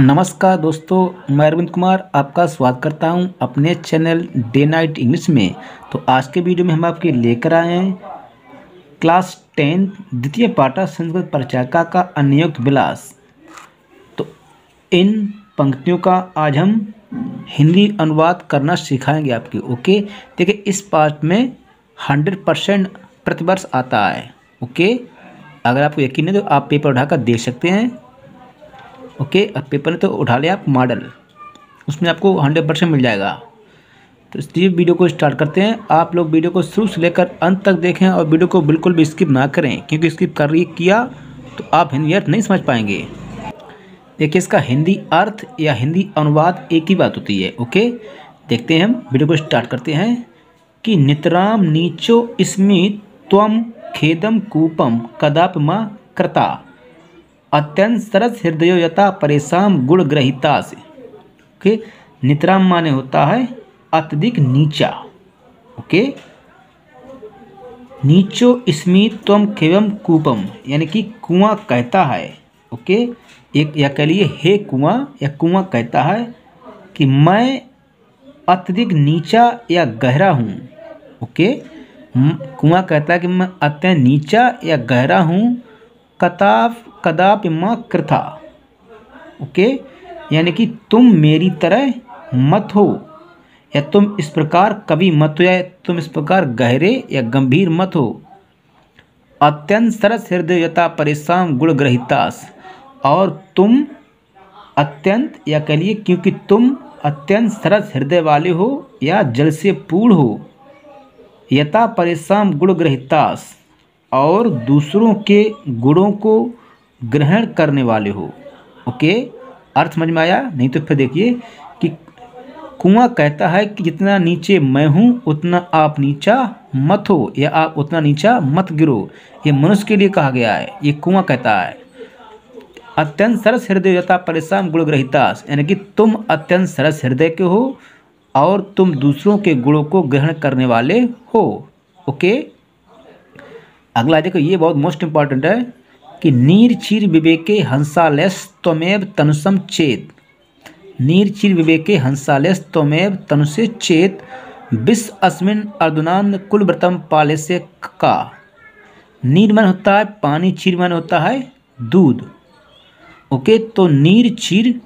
नमस्कार दोस्तों, मैं अरविंद कुमार आपका स्वागत करता हूं अपने चैनल डे नाइट इंग्लिश में। तो आज के वीडियो में हम आपके लेकर आए हैं क्लास 10 द्वितीय पाठा संस्कृत परिचारिका का अनियुक्त विलास। तो इन पंक्तियों का आज हम हिंदी अनुवाद करना सिखाएंगे आपके। ओके, देखिए इस पाठ में 100% प्रतिवर्ष आता है। ओके, अगर आपको यकीन है तो आप पेपर उठाकर देख सकते हैं। ओके, अब पेपर तो उठा लिया आप मॉडल, उसमें आपको 100% मिल जाएगा। तो इसलिए वीडियो को स्टार्ट करते हैं। आप लोग वीडियो को शुरू से लेकर अंत तक देखें और वीडियो को बिल्कुल भी स्किप ना करें, क्योंकि स्किप किया तो आप हिंदी अर्थ नहीं समझ पाएंगे। देखिए, इसका हिंदी अर्थ या हिंदी अनुवाद एक ही बात होती है। ओके, देखते हैं, हम वीडियो को स्टार्ट करते हैं कि नितराम नीचो स्मित त्वम खेदम कूपम कदापि मा कृता अत्यंत सरस हृदयो यथा परेशान गुण ग्रहिता से। ओके, नितराम माने होता है अत्यधिक नीचा। ओके, नीचो स्मित त्वम खेवम कूपम यानी कि कुआं कहता है। ओके, एक या कह लिए हे कुआं, या कुआं कहता है कि मैं अत्यधिक नीचा या गहरा हूँ। ओके, कुआं कहता है कि मैं अत्यंत नीचा या गहरा हूँ। कदापि मा कृथा, ओके, यानी कि तुम मेरी तरह मत हो, या तुम इस प्रकार कभी मत हो, या तुम इस प्रकार गहरे या गंभीर मत हो। अत्यंत सरस हृदय यथा परेशान गुण ग्रहितास, और तुम अत्यंत या कह लिए क्योंकि तुम अत्यंत सरस हृदय वाले हो या जल से पूर्ण हो। यथा परेशान गुण ग्रहितास, और दूसरों के गुणों को ग्रहण करने वाले हो। ओके, अर्थ समझ में आया? नहीं तो फिर देखिए कि कुआं कहता है कि जितना नीचे मैं हूँ उतना आप नीचा मत हो, या आप उतना नीचा मत गिरो। ये मनुष्य के लिए कहा गया है, ये कुआं कहता है। अत्यंत सरस हृदय यथा परेशान गुण ग्रहितास, यानी कि तुम अत्यंत सरस हृदय के हो और तुम दूसरों के गुणों को ग्रहण करने वाले हो। ओके, अगला देखो, ये बहुत मोस्ट इंपॉर्टेंट है कि नीर चीर विवेके हंसालेस त्वमेव तनुसम चेत। नीर चीर विवेके हंसालेस त्वमेव तनुसे चेत विश्व अस्मिन अर्धुनान कुलव्रतम पालेसे का। नीर मन होता है पानी, चीर मन होता है दूध। ओके, तो नीर चीर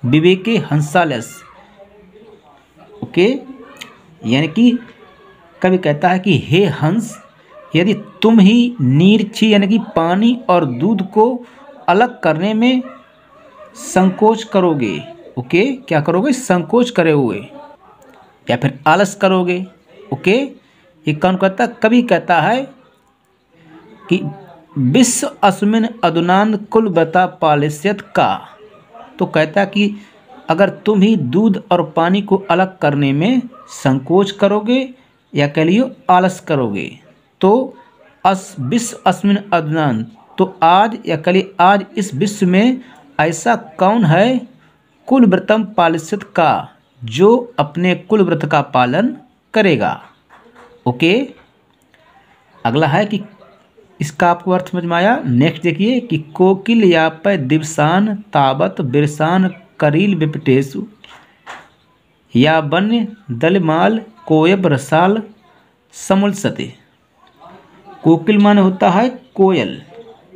विवेके हंसालेस, ओके, यानी कि कभी कहता है कि हे हंस, यदि तुम ही नीर छी यानी कि पानी और दूध को अलग करने में संकोच करोगे। ओके, क्या करोगे? संकोच करे हुए, या फिर आलस करोगे। ओके, ये कौन कहता? कभी कहता है कि विश्व अस्मिन अधुनान कुलव्रता पालिस्यत का। तो कहता कि अगर तुम ही दूध और पानी को अलग करने में संकोच करोगे या कह लियो आलस करोगे, तो विश्व अस्मिन अदनान, तो आज या कल आज इस विश्व में ऐसा कौन है कुलव्रतम पालिस्यत का, जो अपने कुलव्रत का पालन करेगा। ओके, अगला है कि इसका आपको अर्थ समझ में आया? नेक्स्ट देखिए कि कोकिल यापय दिवसान तावत बिरसान करील विपटेशु या वन्य दलमाल कोयब रसाल समुलसते। कोकिल माने होता है कोयल।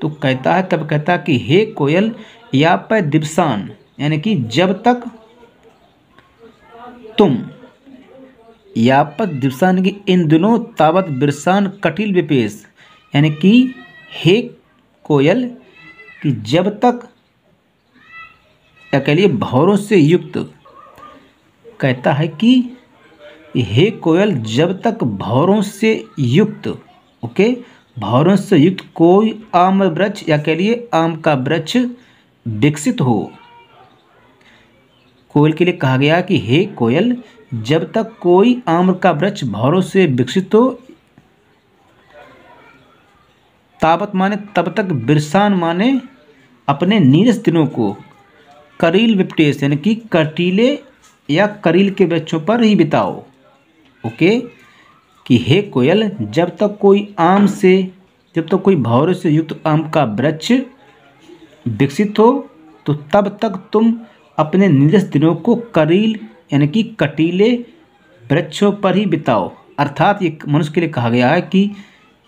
तो कहता है, तब कहता है कि हे कोयल, या पे दिवसान, यानी कि जब तक तुम, या पर दिवसान की इन दिनों तावत बिरसान कटिल विपेश, यानी कि हे कोयल कि जब तक, या कह लिए भौरों से युक्त। कहता है कि हे कोयल, जब तक भौरों से युक्त, ओके, भौरों से युक्त कोई आम वृक्ष या कह लिए आम का वृक्ष विकसित हो। कोयल के लिए कहा गया कि हे कोयल, जब तक कोई आम का वृक्ष भौरों से विकसित हो, तावत माने तब तक, बिरसान माने अपने नीरस दिनों को, करील विपटेश यानी कि कटीले या करील के वृक्षों पर ही बिताओ। ओके, कि हे कोयल, जब तक कोई भौरों से युक्त आम का वृक्ष विकसित हो, तो तब तक तुम अपने निर्दिष्ट दिनों को करील यानी कि कटीले वृक्षों पर ही बिताओ। अर्थात ये मनुष्य के लिए कहा गया है कि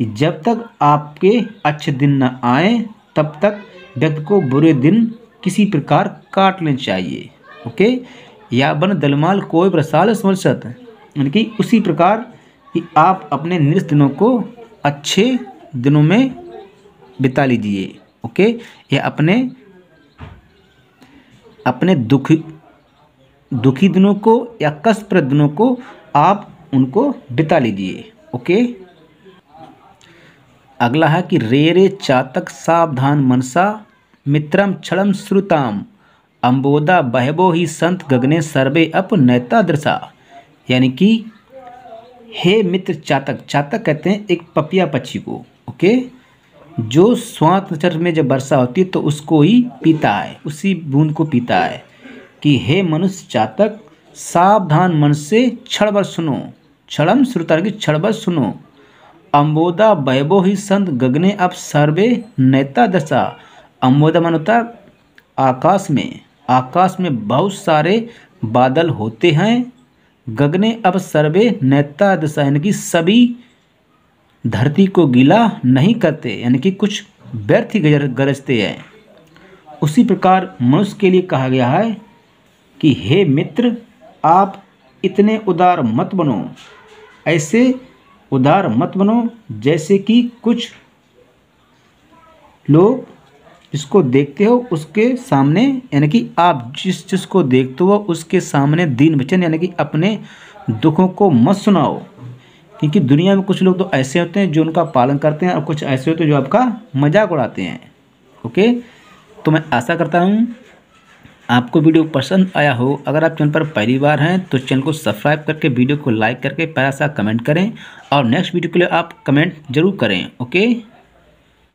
जब तक आपके अच्छे दिन न आए तब तक व्यक्ति को बुरे दिन किसी प्रकार काट लेने चाहिए। ओके, या बन दलमाल कोई प्रसाल समर्शत, यानी कि उसी प्रकार कि आप अपने निर्दिष्ट दिनों को अच्छे दिनों में बिता लीजिए। ओके, या अपने दुखी दिनों को या कष्टप्रद दिनों को आप उनको बिता लीजिए। ओके, अगला है कि रे चातक सावधान मनसा मित्रम क्षणम श्रुताम अम्बोदा बहबो ही संत गगने सर्वे अप नैता दृशा, यानी कि हे मित्र चातक, चातक कहते हैं एक पपिया पक्षी को। ओके, जो स्वात नक्षत्र में जब वर्षा होती है तो उसको ही पीता है, उसी बूंद को पीता है। कि हे मनुष्य चातक सावधान मन से क्षणभर सुनो, क्षणम श्रुता की क्षणभर सुनो, अम्बोदा बहबो ही संत गगने अब सर्वे नैता दशा। अम्बोदा मन होता आकाश में बहुत सारे बादल होते हैं। गगने अब सर्वे नैता दशा, यानी कि सभी धरती को गीला नहीं करते, यानी कि कुछ व्यर्थ ही गरजते हैं। उसी प्रकार मनुष्य के लिए कहा गया है कि हे मित्र आप इतने उदार मत बनो, ऐसे उदार मत बनो जैसे कि कुछ लोग जिसको देखते हो उसके सामने, यानी कि आप जिसको देखते हो उसके सामने दीन वचन यानी कि अपने दुखों को मत सुनाओ। क्योंकि दुनिया में कुछ लोग तो ऐसे होते हैं जो उनका पालन करते हैं और कुछ ऐसे होते हैं जो आपका मजाक उड़ाते हैं। ओके, तो मैं आशा करता हूँ आपको वीडियो पसंद आया हो। अगर आप चैनल पर पहली बार हैं तो चैनल को सब्सक्राइब करके वीडियो को लाइक करके प्यारा सा कमेंट करें और नेक्स्ट वीडियो के लिए आप कमेंट जरूर करें। ओके।